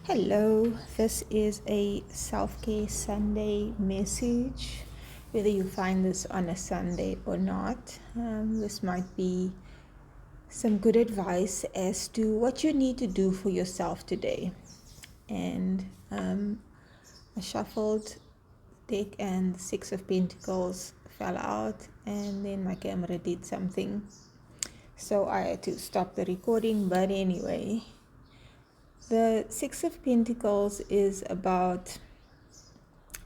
Hello, this is a Selfcare Sunday message. Whether you find this on a Sunday or not, this might be some good advice as to what you need to do for yourself today. And I shuffled deck and the Six of Pentacles fell out, and then my camera did something. So I had to stop the recording, but anyway. The Six of Pentacles is about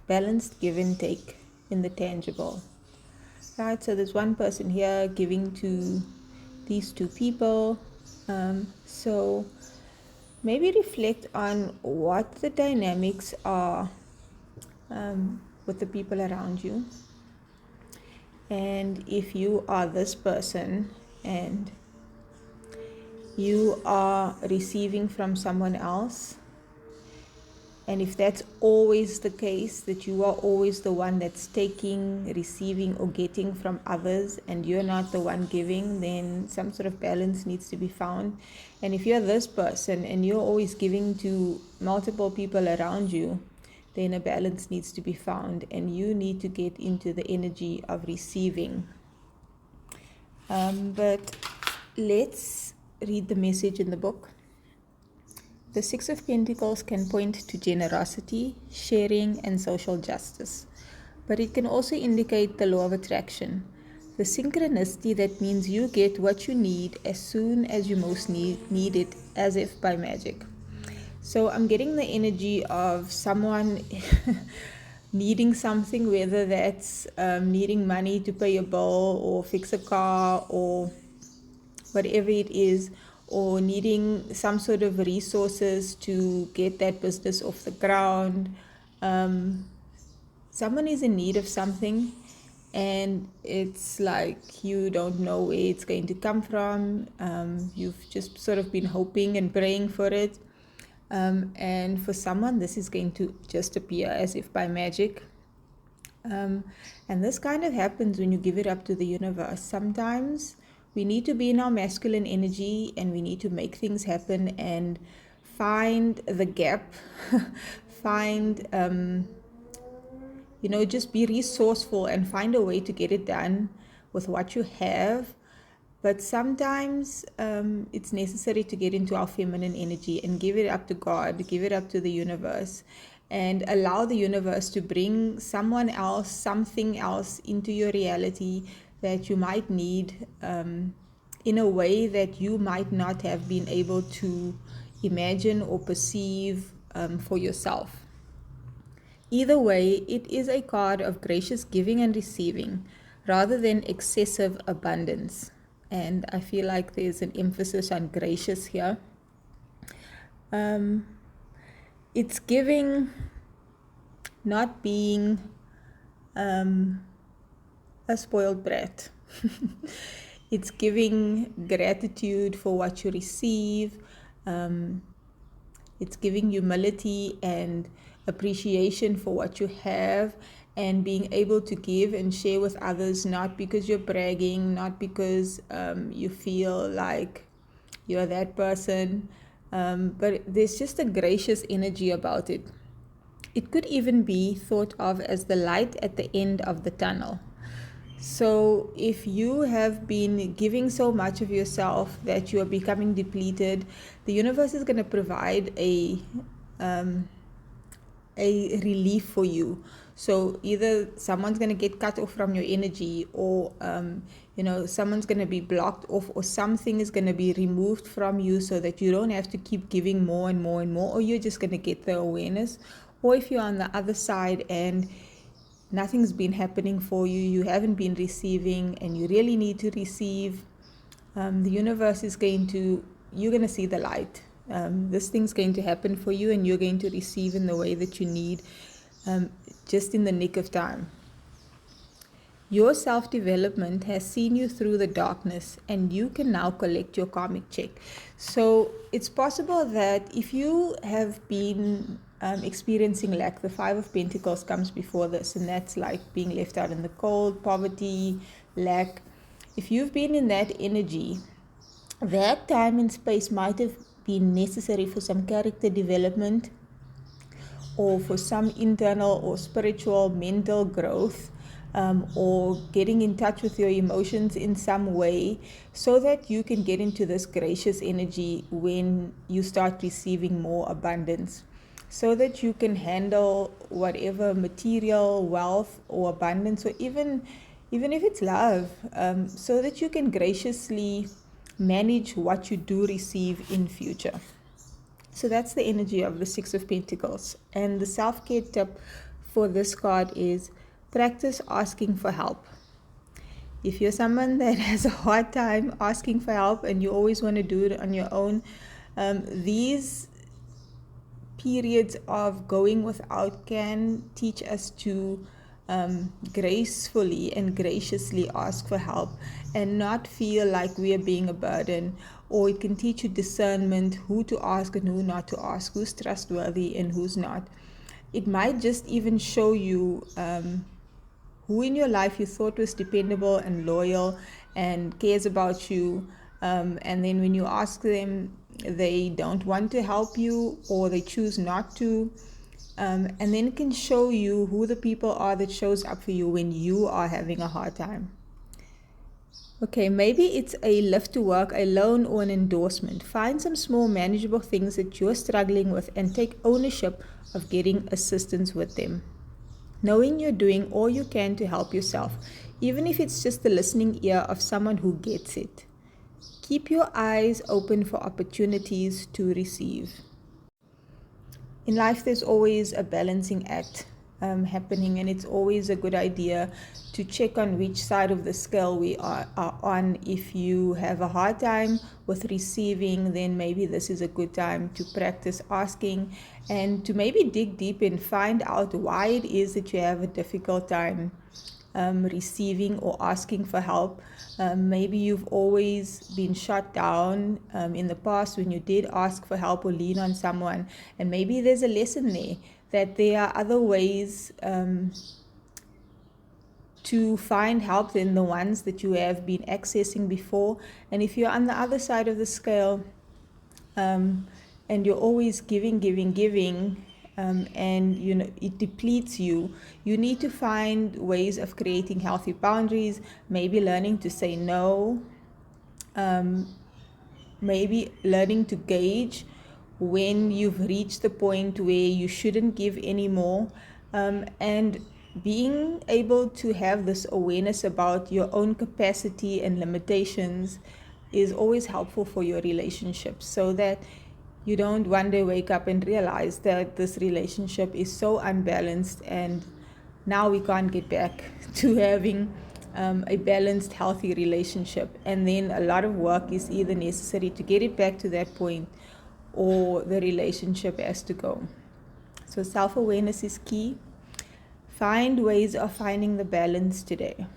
balanced give and take in the tangible. Right, so there's one person here giving to these two people. So maybe reflect on what the dynamics are with the people around you. And if you are this person and you are receiving from someone else, and if that's always the case, that you are always the one that's taking, receiving, or getting from others, and you're not the one giving, then some sort of balance needs to be found. And if you're this person and you're always giving to multiple people around you, then a balance needs to be found, and you need to get into the energy of receiving. But let's read the message in the book. The Six of Pentacles can point to generosity, sharing, and social justice, but it can also indicate the law of attraction, the synchronicity that means you get what you need as soon as you most need it, as if by magic. So I'm getting the energy of someone needing something, whether that's needing money to pay a bill or fix a car or whatever it is, or needing some sort of resources to get that business off the ground. Someone is in need of something, and it's like you don't know where it's going to come from. You've just sort of been hoping and praying for it. And for someone, this is going to just appear as if by magic. And this kind of happens when you give it up to the universe. Sometimes we need to be in our masculine energy, and we need to make things happen and find the gap, find, just be resourceful and find a way to get it done with what you have. But sometimes it's necessary to get into our feminine energy and give it up to God, give it up to the universe, and allow the universe to bring someone else, something else into your reality that you might need in a way that you might not have been able to imagine or perceive for yourself. Either way, it is a card of gracious giving and receiving rather than excessive abundance. And I feel like there's an emphasis on gracious here. It's giving, not being a spoiled brat. It's giving gratitude for what you receive. It's giving humility and appreciation for what you have, and being able to give and share with others, not because you're bragging, not because you feel like you're that person, but there's just a gracious energy about it. It could even be thought of as the light at the end of the tunnel. So if you have been giving so much of yourself that you are becoming depleted, the universe is going to provide a relief for you. So either someone's going to get cut off from your energy, or someone's going to be blocked off, or something is going to be removed from you so that you don't have to keep giving more and more and more, or you're just going to get the awareness. Or if you're on the other side and nothing's been happening for you, you haven't been receiving, and you really need to receive, the universe is you're going to see the light. This thing's going to happen for you, and you're going to receive in the way that you need, just in the nick of time. Your self-development has seen you through the darkness, and you can now collect your karmic check. So it's possible that if you have been experiencing lack, the Five of Pentacles comes before this, and that's like being left out in the cold, poverty, lack. If you've been in that energy, that time and space might have been necessary for some character development or for some internal or spiritual mental growth, or getting in touch with your emotions in some way, so that you can get into this gracious energy when you start receiving more abundance, so that you can handle whatever material wealth or abundance, or even if it's love, so that you can graciously manage what you do receive in future. So that's the energy of the Six of Pentacles. And the self-care tip for this card is practice asking for help. If you're someone that has a hard time asking for help and you always want to do it on your own, these periods of going without can teach us to gracefully and graciously ask for help and not feel like we are being a burden. Or it can teach you discernment, who to ask and who not to ask, who's trustworthy and who's not. It might just even show you who in your life you thought was dependable and loyal and cares about you, and then when you ask them, they don't want to help you or they choose not to. And then it can show you who the people are that shows up for you when you are having a hard time. Okay, maybe it's a lift to work, a loan, or an endorsement. Find some small manageable things that you're struggling with and take ownership of getting assistance with them. Knowing you're doing all you can to help yourself, even if it's just the listening ear of someone who gets it. Keep your eyes open for opportunities to receive. In life, there's always a balancing act happening, and it's always a good idea to check on which side of the scale we are on. If you have a hard time with receiving, then maybe this is a good time to practice asking and to maybe dig deep and find out why it is that you have a difficult time receiving or asking for help. Maybe you've always been shut down in the past when you did ask for help or lean on someone, and maybe there's a lesson there that there are other ways to find help than the ones that you have been accessing before. And if you're on the other side of the scale, and you're always giving, and it depletes you, you need to find ways of creating healthy boundaries, maybe learning to say no, maybe learning to gauge when you've reached the point where you shouldn't give anymore, and being able to have this awareness about your own capacity and limitations is always helpful for your relationships, so that you don't one day wake up and realize that this relationship is so unbalanced and now we can't get back to having a balanced, healthy relationship. And then a lot of work is either necessary to get it back to that point, or the relationship has to go. So self-awareness is key. Find ways of finding the balance today.